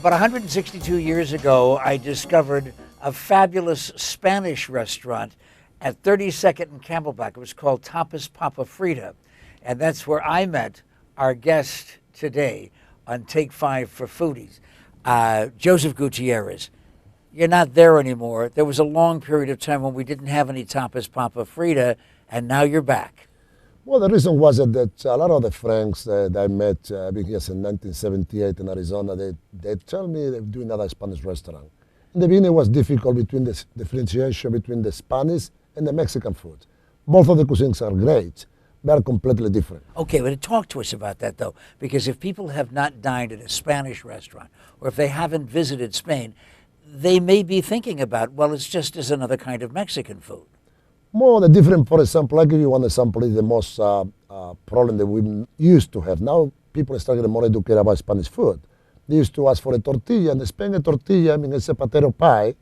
About 162 years ago, I discovered a fabulous Spanish restaurant at 32nd and Camelback. It was called Tapas Frita. And that's where I met our guest today on Take 5 for Foodies, Joseph Gutierrez. You're not there anymore. There was a long period of time when we didn't have any Tapas Frita, and now you're back. Well, the reason was that a lot of the friends that I met because in 1978 in Arizona, they tell me they're doing another Spanish restaurant. In the beginning, it was difficult between the differentiation between the Spanish and the Mexican food. Both of the cuisines are great. They are completely different. Okay, but talk to us about that, though, because if people have not dined at a Spanish restaurant, or if they haven't visited Spain, they may be thinking about, well, it's just as another kind of Mexican food. More the different, for example, I'll give you one example, is the most problem that we used to have. Now people are starting to more educated about Spanish food. They used to ask for a tortilla. In Spain, a tortilla, I mean, it's a potato pie.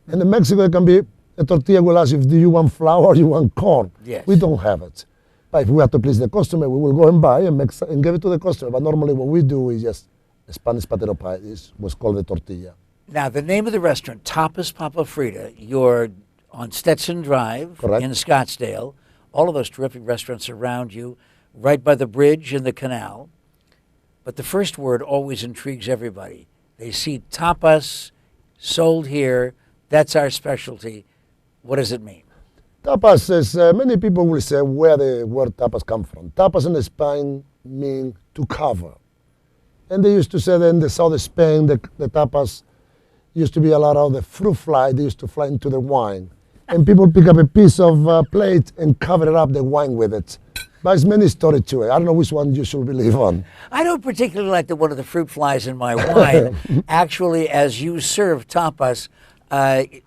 And in Mexico, it can be a tortilla will ask if do you want flour or you want corn. Yes. We don't have it. But if we have to please the customer, we will go and buy and give it to the customer. But normally what we do is just a Spanish potato pie. Is what's called the tortilla. Now, the name of the restaurant, Tapas Frita, you're on Stetson Drive. Correct. In Scottsdale. All of those terrific restaurants around you, right by the bridge and the canal. But the first word always intrigues everybody. They see tapas sold here. That's our specialty. What does it mean? Tapas is, many people will say where the word tapas come from. Tapas in Spain mean to cover. And they used to say that in the south of Spain, the tapas used to be a lot of the fruit fly. They used to fly into the wine. And people pick up a piece of plate and cover up the wine with it. But there's many stories to it. I don't know which one you should believe on. I don't particularly like the one of the fruit flies in my wine. Actually, as you serve tapas,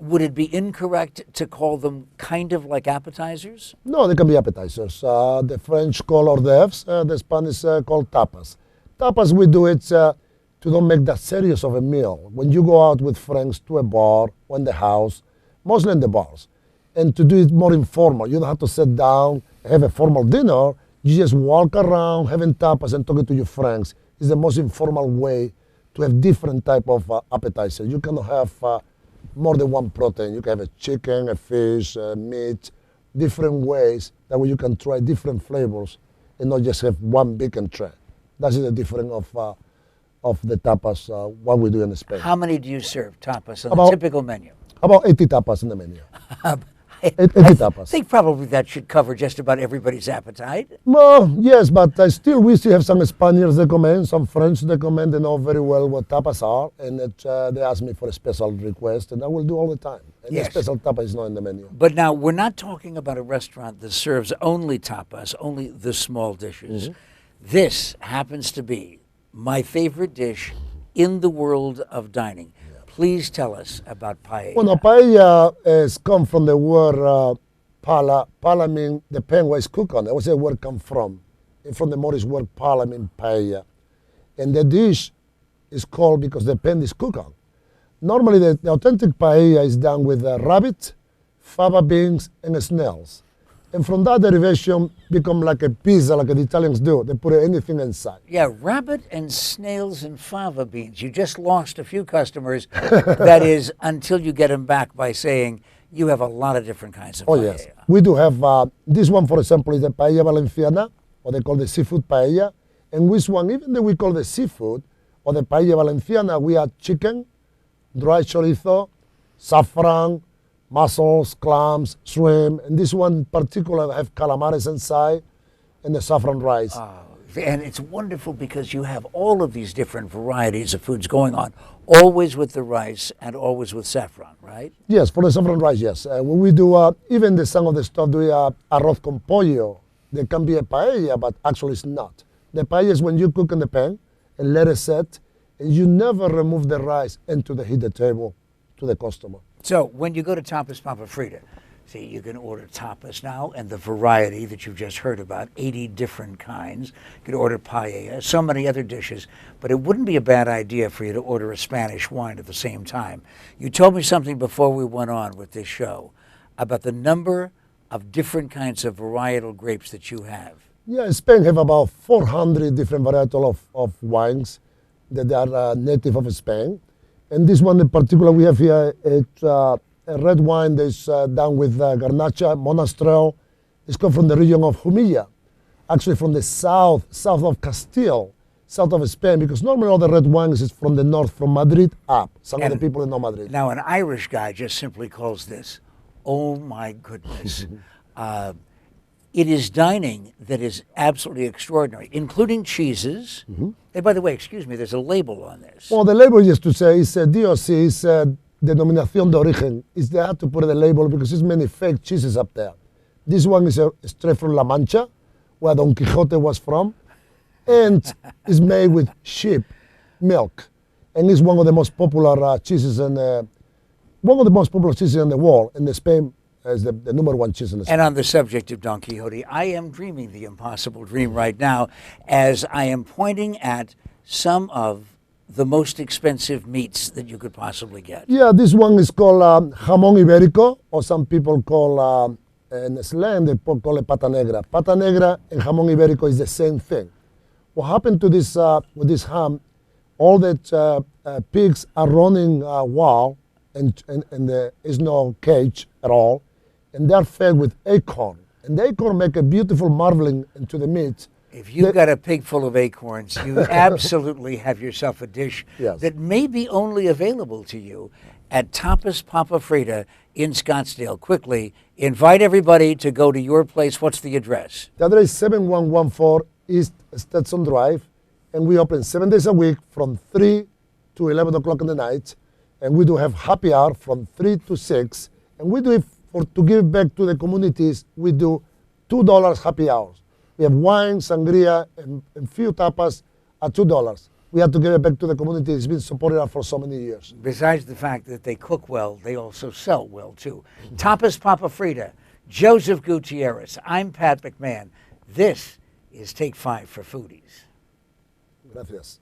would it be incorrect to call them kind of like appetizers? No, they can be appetizers. The French call hors d'oeuvres, the Spanish call tapas. Tapas, we do it to don't make that serious of a meal. When you go out with friends to a bar or in the house, mostly in the bars, and to do it more informal. You don't have to sit down, have a formal dinner. You just walk around having tapas and talking to your friends. It's the most informal way to have different type of appetizers. You cannot have more than one protein. You can have a chicken, a fish, meat, different ways. That way you can try different flavors and not just have one big entree. That's the difference of the tapas, what we do in Spain. How many do you serve tapas on the typical menu? About 80 tapas in the menu. 80 tapas. I think probably that should cover just about everybody's appetite. Well, yes, but we still have some Spaniards that come in, some French that come in. They know very well what tapas are, and they ask me for a special request, and I will do all the time. And yes. The special tapa is not in the menu. But now, we're not talking about a restaurant that serves only tapas, only the small dishes. Mm-hmm. This happens to be my favorite dish in the world of dining. Please tell us about paella. Well, paella has come from the word pala. Pala means the pan where it's cooked on. That was where the word come from. And from the Moorish word pala means paella. And the dish is called because the pan is cooked on. Normally, the authentic paella is done with rabbit, fava beans, and snails. And from that derivation, become like a pizza, like the Italians do. They put anything inside. Yeah, rabbit and snails and fava beans. You just lost a few customers. That is, until you get them back by saying you have a lot of different kinds of paella. Yes. We do have, this one, for example, is the paella valenciana, or they call the seafood paella. And this one, even though we call the seafood, or the paella valenciana, we add chicken, dry chorizo, saffron, mussels, clams, shrimp, and this one in particular have calamares inside and the saffron rice. And it's wonderful because you have all of these different varieties of foods going on, always with the rice and always with saffron, right? Yes, for the saffron rice, yes. When we do, even some of the stuff, do arroz con pollo. There can be a paella, but actually it's not. The paella is when you cook in the pan and let it set, and you never remove the rice into the heated table to the customer. So when you go to Tapas Frita, see, you can order tapas now, and the variety that you've just heard about, 80 different kinds. You can order paella, so many other dishes. But it wouldn't be a bad idea for you to order a Spanish wine at the same time. You told me something before we went on with this show about the number of different kinds of varietal grapes that you have. Yeah, Spain have about 400 different varietal of wines. that are native of Spain. And this one in particular we have here, it's a red wine that's done with Garnacha, Monastrell. It's come from the region of Jumilla, actually from the south of Castile, south of Spain, because normally all the red wines is from the north, from Madrid up. Some of the people know Madrid. Now, an Irish guy just simply calls this, oh my goodness. It is dining that is absolutely extraordinary, including cheeses. And by the way, excuse me, there's a label on this. Well, the label just to say is DOC, is Denominación de Origen. Is they have to put the label because there's many fake cheeses up there. This one is straight from La Mancha, where Don Quixote was from, and is made with sheep milk, and is one of the most popular cheeses in the world. In Spain, is the number one cheese in Spain. And on the subject of Don Quixote, I am dreaming the impossible dream right now, as I am pointing at some of the most expensive meats that you could possibly get. Yeah, this one is called jamón ibérico, or some people call in slang they call it pata negra. Pata negra and jamón ibérico is the same thing. What happened to this with this ham? All that pigs are running wild, and there is no cage at all, and they're fed with acorn. And the acorn make a beautiful marbling into the meat. If you've got a pig full of acorns, you absolutely have yourself a dish that may be only available to you at Tapas Papa Frita in Scottsdale. Quickly, invite everybody to go to your place. What's the address? The address is 7114 East Stetson Drive, and we open 7 days a week from 3 to 11 o'clock in the night, and we do have happy hour from 3 to 6, and we do it to give back to the communities. We do $2 happy hours. We have wine, sangria, and few tapas at $2. We have to give it back to the community. It's been supporting us for so many years. Besides the fact that they cook well, they also sell well, too. Tapas Papa Frita, Joseph Gutierrez. I'm Pat McMahon. This is Take 5 for Foodies. Gracias.